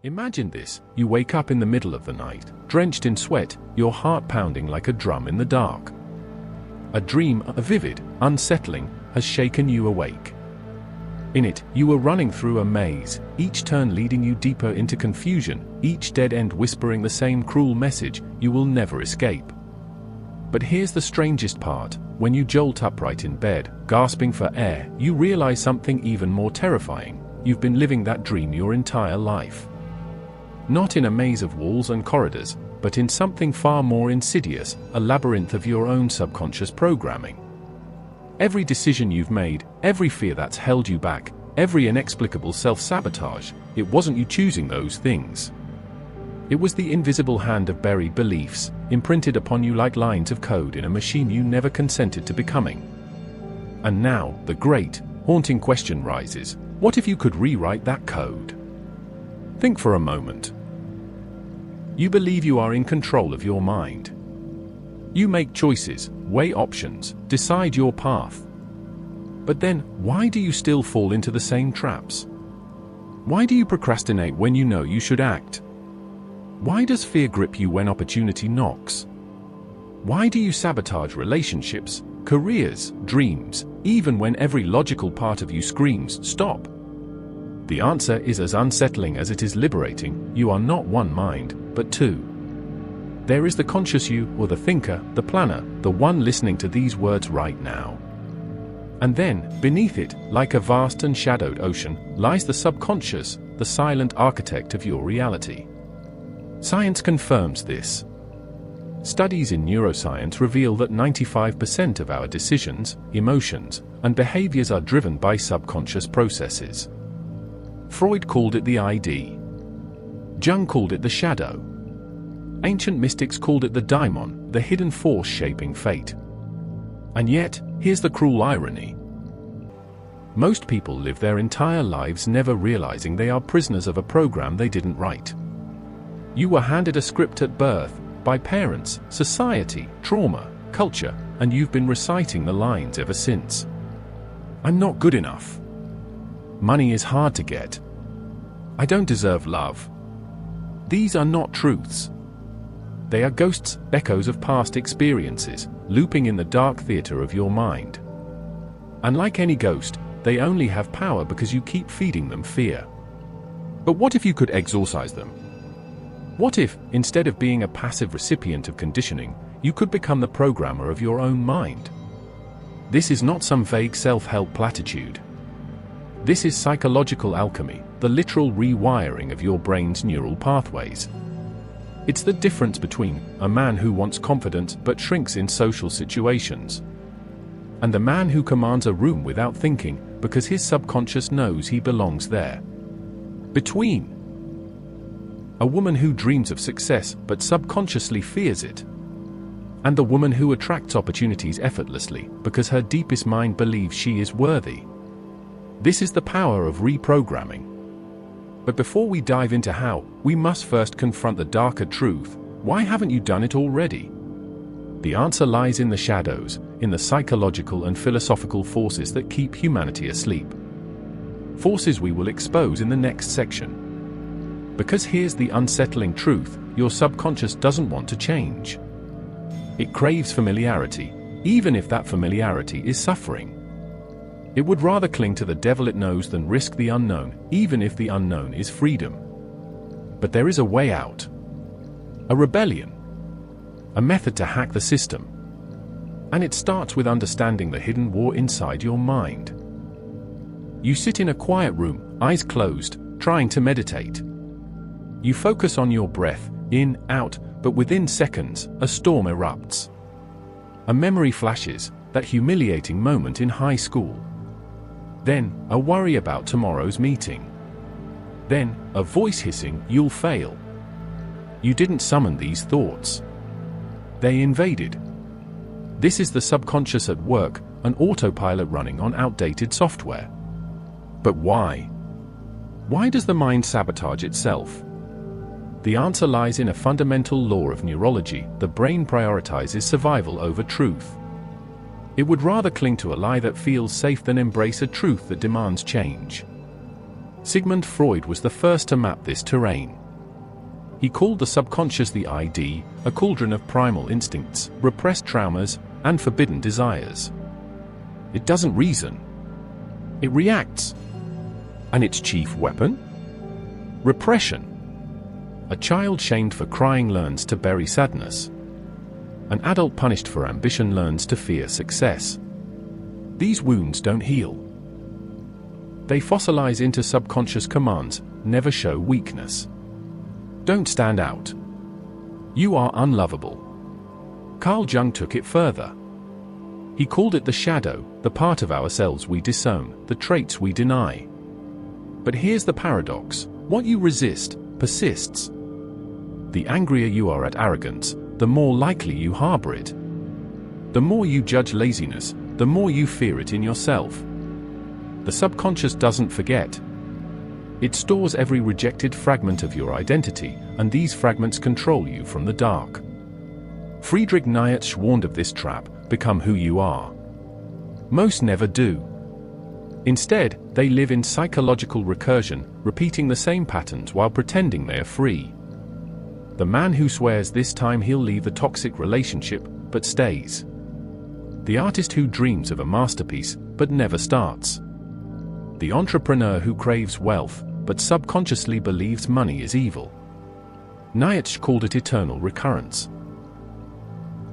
Imagine this: you wake up in the middle of the night, drenched in sweat, your heart pounding like a drum in the dark. A dream, a vivid, unsettling, has shaken you awake. In it, you were running through a maze, each turn leading you deeper into confusion, each dead end whispering the same cruel message: you will never escape. But here's the strangest part: when you jolt upright in bed, gasping for air, you realize something even more terrifying. You've been living that dream your entire life. Not in a maze of walls and corridors, but in something far more insidious, a labyrinth of your own subconscious programming. Every decision you've made, every fear that's held you back, every inexplicable self-sabotage, it wasn't you choosing those things. It was the invisible hand of buried beliefs, imprinted upon you like lines of code in a machine you never consented to becoming. And now, the great, haunting question rises: what if you could rewrite that code? Think for a moment. You believe you are in control of your mind. You make choices, weigh options, decide your path. But then, why do you still fall into the same traps? Why do you procrastinate when you know you should act? Why does fear grip you when opportunity knocks? Why do you sabotage relationships, careers, dreams, even when every logical part of you screams, stop? The answer is as unsettling as it is liberating. You are not one mind, but two. There is the conscious you, or the thinker, the planner, the one listening to these words right now. And then, beneath it, like a vast and shadowed ocean, lies the subconscious, the silent architect of your reality. Science confirms this. Studies in neuroscience reveal that 95% of our decisions, emotions, and behaviors are driven by subconscious processes. Freud called it the ID. Jung called it the shadow. Ancient mystics called it the daimon, the hidden force shaping fate. And yet, here's the cruel irony. Most people live their entire lives never realizing they are prisoners of a program they didn't write. You were handed a script at birth, by parents, society, trauma, culture, and you've been reciting the lines ever since. I'm not good enough. Money is hard to get. I don't deserve love. These are not truths. They are ghosts, echoes of past experiences, looping in the dark theater of your mind. And like any ghost, they only have power because you keep feeding them fear. But what if you could exorcise them? What if, instead of being a passive recipient of conditioning, you could become the programmer of your own mind? This is not some vague self-help platitude. This is psychological alchemy, the literal rewiring of your brain's neural pathways. It's the difference between a man who wants confidence but shrinks in social situations, and the man who commands a room without thinking because his subconscious knows he belongs there. Between a woman who dreams of success but subconsciously fears it, and the woman who attracts opportunities effortlessly because her deepest mind believes she is worthy. This is the power of reprogramming. But before we dive into how, we must first confront the darker truth. Why haven't you done it already? The answer lies in the shadows, in the psychological and philosophical forces that keep humanity asleep. Forces we will expose in the next section. Because here's the unsettling truth: your subconscious doesn't want to change. It craves familiarity, even if that familiarity is suffering. It would rather cling to the devil it knows than risk the unknown, even if the unknown is freedom. But there is a way out. A rebellion. A method to hack the system. And it starts with understanding the hidden war inside your mind. You sit in a quiet room, eyes closed, trying to meditate. You focus on your breath, in, out, but within seconds, a storm erupts. A memory flashes, that humiliating moment in high school. Then, a worry about tomorrow's meeting. Then, a voice hissing, "You'll fail." You didn't summon these thoughts. They invaded. This is the subconscious at work, an autopilot running on outdated software. But why? Why does the mind sabotage itself? The answer lies in a fundamental law of neurology: the brain prioritizes survival over truth. It would rather cling to a lie that feels safe than embrace a truth that demands change. Sigmund Freud was the first to map this terrain. He called the subconscious the ID, a cauldron of primal instincts, repressed traumas, and forbidden desires. It doesn't reason. It reacts. And its chief weapon? Repression. A child shamed for crying learns to bury sadness. An adult punished for ambition learns to fear success. These wounds don't heal. They fossilize into subconscious commands, never show weakness. Don't stand out. You are unlovable. Carl Jung took it further. He called it the shadow, the part of ourselves we disown, the traits we deny. But here's the paradox: what you resist persists. The angrier you are at arrogance, the more likely you harbor it. The more you judge laziness, the more you fear it in yourself. The subconscious doesn't forget. It stores every rejected fragment of your identity, and these fragments control you from the dark. Friedrich Nietzsche warned of this trap: become who you are. Most never do. Instead, they live in psychological recursion, repeating the same patterns while pretending they are free. The man who swears this time he'll leave the toxic relationship, but stays. The artist who dreams of a masterpiece, but never starts. The entrepreneur who craves wealth, but subconsciously believes money is evil. Nietzsche called it eternal recurrence.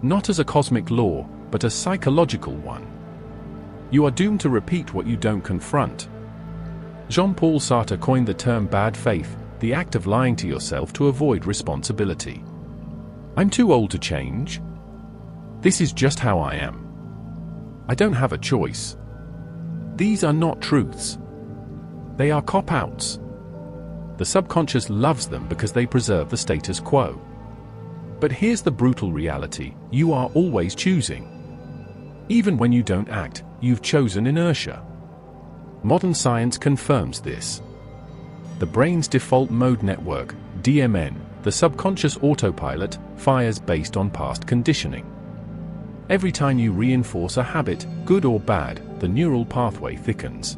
Not as a cosmic law, but a psychological one. You are doomed to repeat what you don't confront. Jean-Paul Sartre coined the term bad faith, the act of lying to yourself to avoid responsibility. I'm too old to change. This is just how I am. I don't have a choice. These are not truths. They are cop-outs. The subconscious loves them because they preserve the status quo. But here's the brutal reality: you are always choosing. Even when you don't act, you've chosen inertia. Modern science confirms this. The brain's default mode network, DMN, the subconscious autopilot, fires based on past conditioning. Every time you reinforce a habit, good or bad, the neural pathway thickens.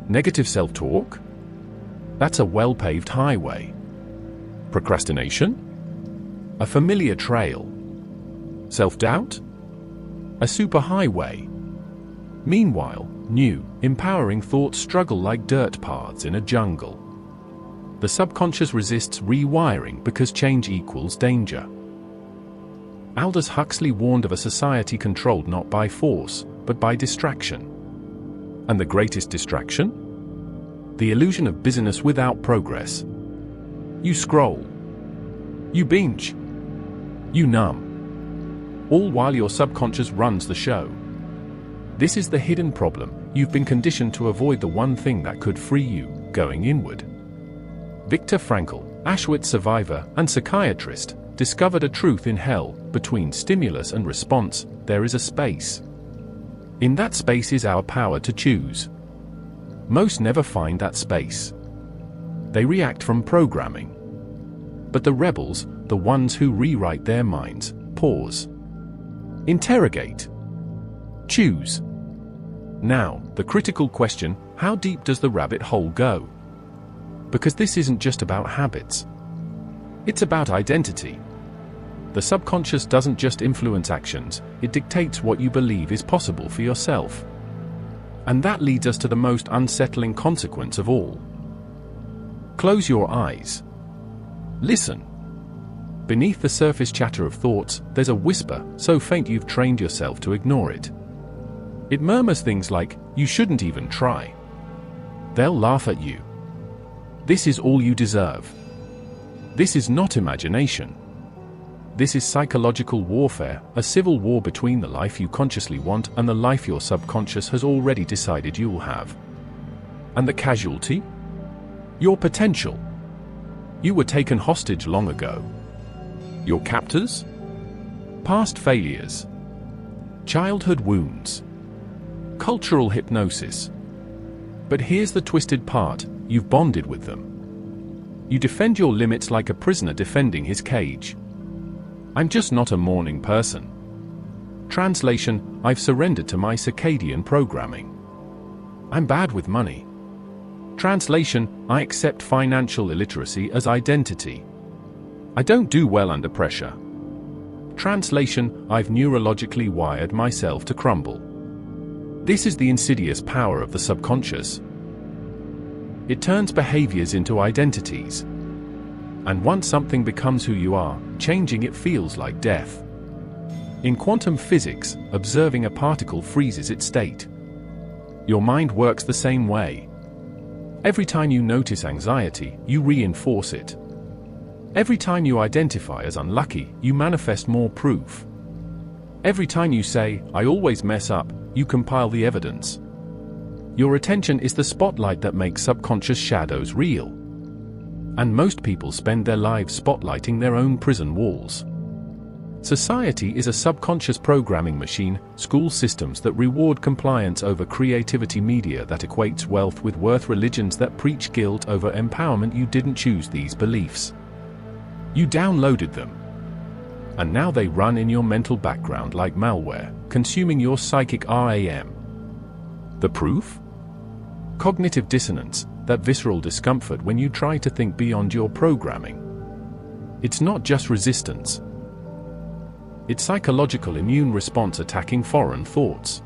Negative self-talk? That's a well-paved highway. Procrastination? A familiar trail. Self-doubt? A superhighway. Meanwhile, new, empowering thoughts struggle like dirt paths in a jungle. The subconscious resists rewiring because change equals danger. Aldous Huxley warned of a society controlled not by force, but by distraction. And the greatest distraction? The illusion of business without progress. You scroll. You binge. You numb. All while your subconscious runs the show. This is the hidden problem. You've been conditioned to avoid the one thing that could free you, going inward. Viktor Frankl, Auschwitz survivor and psychiatrist, discovered a truth in hell: between stimulus and response, there is a space. In that space is our power to choose. Most never find that space. They react from programming. But the rebels, the ones who rewrite their minds, pause. Interrogate. Choose. Now, the critical question: how deep does the rabbit hole go? Because this isn't just about habits. It's about identity. The subconscious doesn't just influence actions, it dictates what you believe is possible for yourself. And that leads us to the most unsettling consequence of all. Close your eyes. Listen. Beneath the surface chatter of thoughts, there's a whisper, so faint you've trained yourself to ignore it. It murmurs things like, "You shouldn't even try. They'll laugh at you. This is all you deserve." This is not imagination. This is psychological warfare, a civil war between the life you consciously want and the life your subconscious has already decided you will have. And the casualty? Your potential. You were taken hostage long ago. Your captors? Past failures. Childhood wounds. Cultural hypnosis. But here's the twisted part: you've bonded with them. You defend your limits like a prisoner defending his cage. I'm just not a morning person. Translation: I've surrendered to my circadian programming. I'm bad with money. Translation: I accept financial illiteracy as identity. I don't do well under pressure. Translation: I've neurologically wired myself to crumble. This is the insidious power of the subconscious. It turns behaviors into identities. And once something becomes who you are, changing it feels like death. In quantum physics, observing a particle freezes its state. Your mind works the same way. Every time you notice anxiety, you reinforce it. Every time you identify as unlucky, you manifest more proof. Every time you say, "I always mess up," you compile the evidence. Your attention is the spotlight that makes subconscious shadows real. And most people spend their lives spotlighting their own prison walls. Society is a subconscious programming machine, school systems that reward compliance over creativity, media that equates wealth with worth, religions that preach guilt over empowerment. You didn't choose these beliefs. You downloaded them. And now they run in your mental background like malware, consuming your psychic RAM. The proof? Cognitive dissonance, that visceral discomfort when you try to think beyond your programming. It's not just resistance. It's psychological immune response attacking foreign thoughts.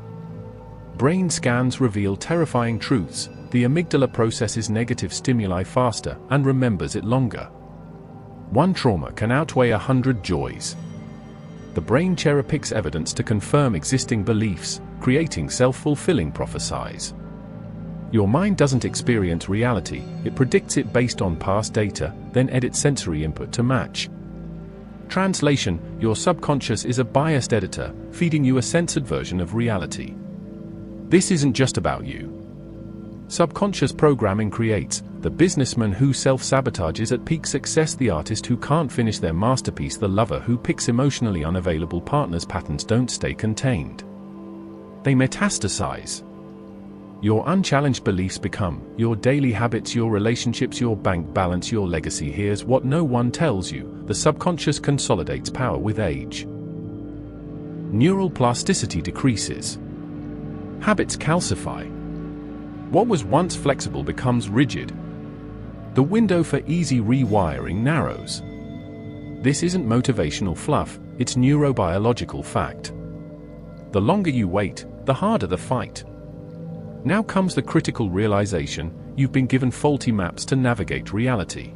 Brain scans reveal terrifying truths. The amygdala processes negative stimuli faster and remembers it longer. One trauma can outweigh 100 joys. The brain cherry-picks evidence to confirm existing beliefs, creating self-fulfilling prophecies. Your mind doesn't experience reality, it predicts it based on past data, then edits sensory input to match. Translation: your subconscious is a biased editor, feeding you a censored version of reality. This isn't just about you. Subconscious programming creates the businessman who self-sabotages at peak success, the artist who can't finish their masterpiece, the lover who picks emotionally unavailable partners. Patterns don't stay contained. They metastasize. Your unchallenged beliefs become your daily habits, your relationships, your bank balance, your legacy. Here's what no one tells you: the subconscious consolidates power with age. Neural plasticity decreases. Habits calcify. What was once flexible becomes rigid. The window for easy rewiring narrows. This isn't motivational fluff, it's neurobiological fact. The longer you wait, the harder the fight. Now comes the critical realization: you've been given faulty maps to navigate reality.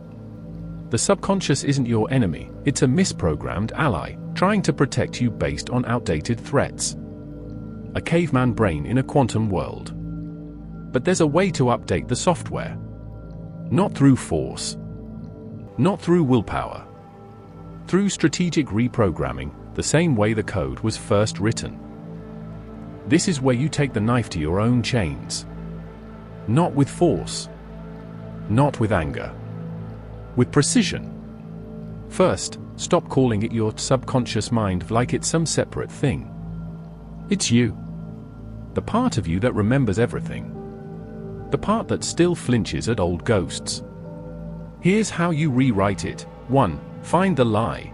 The subconscious isn't your enemy, it's a misprogrammed ally, trying to protect you based on outdated threats. A caveman brain in a quantum world. But there's a way to update the software. Not through force. Not through willpower. Through strategic reprogramming, the same way the code was first written. This is where you take the knife to your own chains. Not with force. Not with anger. With precision. First, stop calling it your subconscious mind like it's some separate thing. It's you. The part of you that remembers everything. The part that still flinches at old ghosts. Here's how you rewrite it. 1. Find the lie.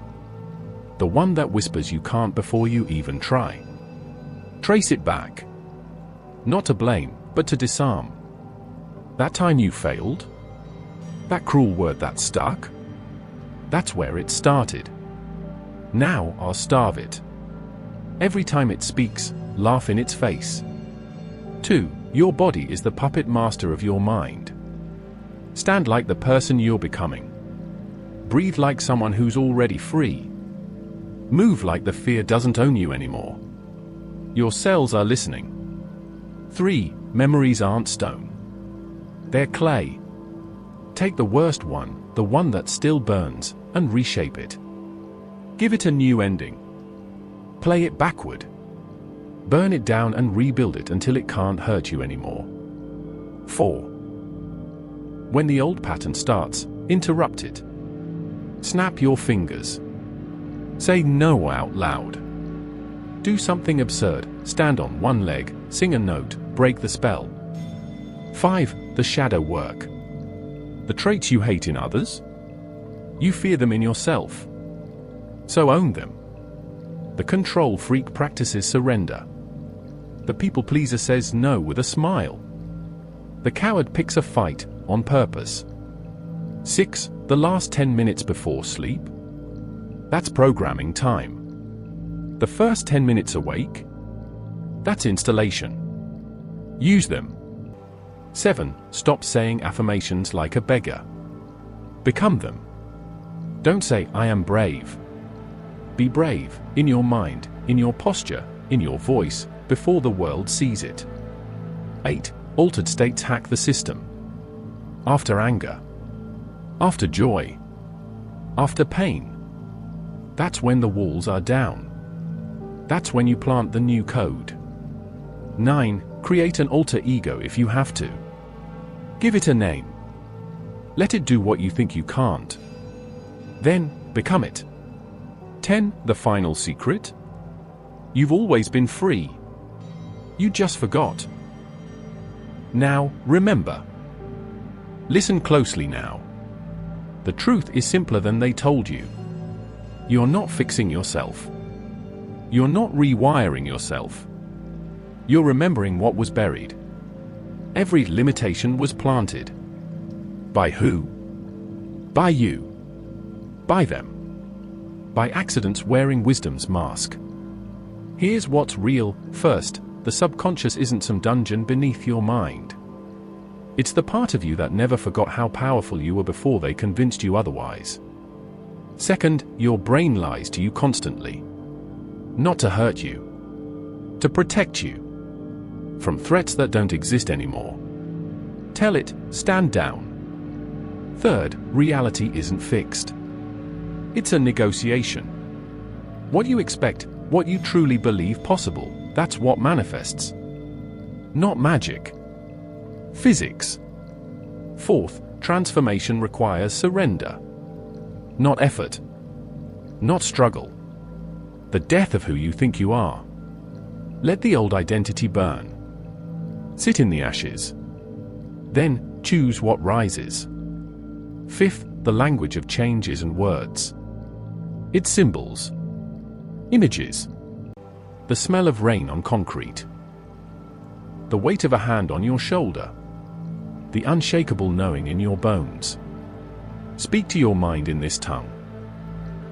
The one that whispers you can't before you even try. Trace it back. Not to blame, but to disarm. That time you failed? That cruel word that stuck? That's where it started. Now I'll starve it. Every time it speaks, laugh in its face. 2. Your body is the puppet master of your mind. Stand like the person you're becoming. Breathe like someone who's already free. Move like the fear doesn't own you anymore. Your cells are listening. 3. Memories aren't stone. They're clay. Take the worst one, the one that still burns, and reshape it. Give it a new ending. Play it backward. Burn it down and rebuild it until it can't hurt you anymore. 4. When the old pattern starts, interrupt it. Snap your fingers. Say no out loud. Do something absurd, stand on one leg, sing a note, break the spell. 5. The shadow work. The traits you hate in others? You fear them in yourself. So own them. The control freak practices surrender. The people pleaser says no with a smile. The coward picks a fight, on purpose. 6. The last 10 minutes before sleep? That's programming time. The first 10 minutes awake? That's installation. Use them. 7. Stop saying affirmations like a beggar. Become them. Don't say, "I am brave." Be brave, in your mind, in your posture, in your voice, before the world sees it. 8. Altered states hack the system. After anger. After joy. After pain. That's when the walls are down. That's when you plant the new code. 9. Create an alter ego if you have to. Give it a name. Let it do what you think you can't. Then, become it. 10. The final secret? You've always been free. You just forgot. Now, remember. Listen closely now. The truth is simpler than they told you. You're not fixing yourself. You're not rewiring yourself. You're remembering what was buried. Every limitation was planted. By who? By you. By them. By accidents wearing wisdom's mask. Here's what's real. First, the subconscious isn't some dungeon beneath your mind. It's the part of you that never forgot how powerful you were before they convinced you otherwise. Second, your brain lies to you constantly. Not to hurt you. To protect you. From threats that don't exist anymore. Tell it, stand down. Third, reality isn't fixed. It's a negotiation. What you expect, what you truly believe possible, that's what manifests. Not magic. Physics. Fourth, transformation requires surrender. Not effort. Not struggle. The death of who you think you are. Let the old identity burn. Sit in the ashes. Then, choose what rises. Fifth, the language of change isn't words. It's symbols. Images. The smell of rain on concrete. The weight of a hand on your shoulder. The unshakable knowing in your bones. Speak to your mind in this tongue.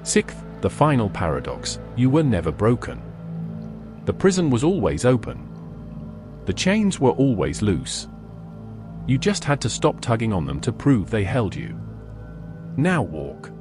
Sixth, the final paradox, you were never broken. The prison was always open. The chains were always loose. You just had to stop tugging on them to prove they held you. Now walk.